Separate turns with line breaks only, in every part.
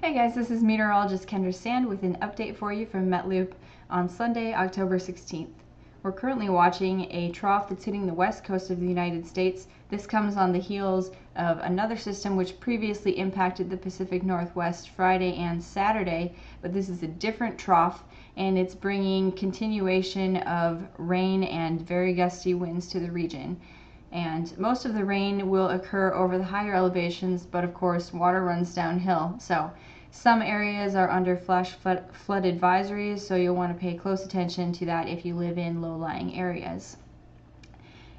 Hey guys, this is Meteorologist Kendra Sand with an update for you from MetLoop on Sunday, October 16th. We're currently watching a trough that's hitting the west coast of the United States. This comes on the heels of another system which previously impacted the Pacific Northwest Friday and Saturday, but this is a different trough and it's bringing continuation of rain and very gusty winds to the region. And most of the rain will occur over the higher elevations, but of course water runs downhill. So some areas are under flash flood advisories, so you'll want to pay close attention to that if you live in low-lying areas.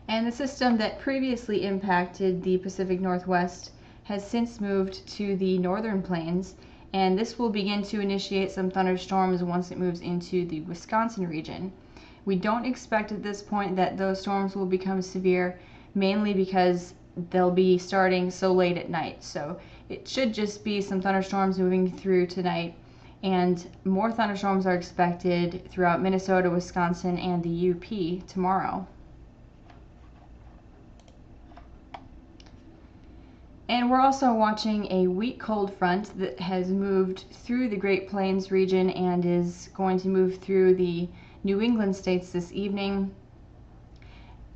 And the system that previously impacted the Pacific Northwest has since moved to the northern plains, and this will begin to initiate some thunderstorms once it moves into the Wisconsin region. We don't expect at this point that those storms will become severe, mainly because they'll be starting so late at night. So it should just be some thunderstorms moving through tonight, and more thunderstorms are expected throughout Minnesota, Wisconsin, and the UP tomorrow. And we're also watching a weak cold front that has moved through the Great Plains region and is going to move through the New England states this evening.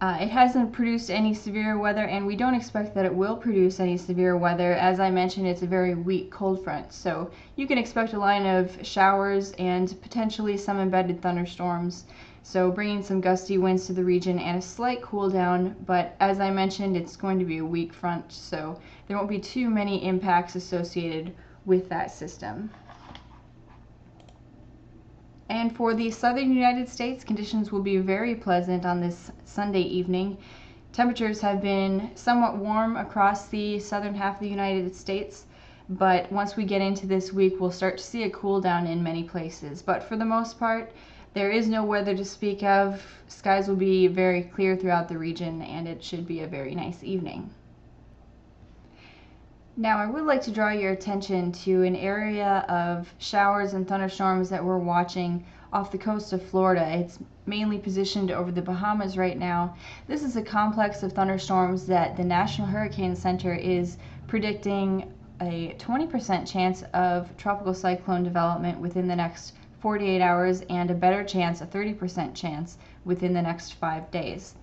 It hasn't produced any severe weather, and we don't expect that it will produce any severe weather. As I mentioned, it's a very weak cold front, so you can expect a line of showers and potentially some embedded thunderstorms, so bringing some gusty winds to the region and a slight cool down. But as I mentioned, it's going to be a weak front, so there won't be too many impacts associated with that system. And for the southern United States, conditions will be very pleasant on this Sunday evening. Temperatures have been somewhat warm across the southern half of the United States, but once we get into this week, we'll start to see a cool down in many places. But for the most part, there is no weather to speak of. Skies will be very clear throughout the region, and it should be a very nice evening. Now, I would like to draw your attention to an area of showers and thunderstorms that we're watching off the coast of Florida. It's mainly positioned over the Bahamas right now. This is a complex of thunderstorms that the National Hurricane Center is predicting a 20% chance of tropical cyclone development within the next 48 hours and a better chance, a 30% chance, within the next 5 days.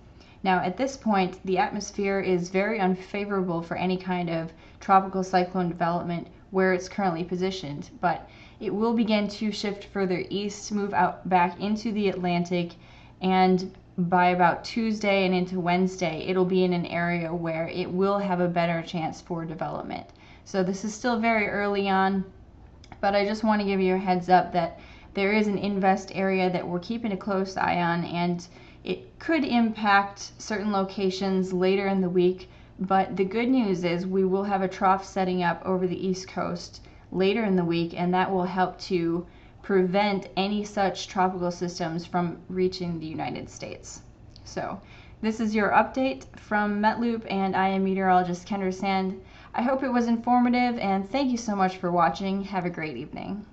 Now, at this point, the atmosphere is very unfavorable for any kind of tropical cyclone development where it's currently positioned, but it will begin to shift further east, move out back into the Atlantic, and by about Tuesday and into Wednesday, it'll be in an area where it will have a better chance for development. So this is still very early on, but I just want to give you a heads up that there is an invest area that we're keeping a close eye on, and it could impact certain locations later in the week, but the good news is we will have a trough setting up over the East Coast later in the week, and that will help to prevent any such tropical systems from reaching the United States. So this is your update from MetLoop, and I am Meteorologist Kendra Sand. I hope it was informative, and thank you so much for watching. Have a great evening.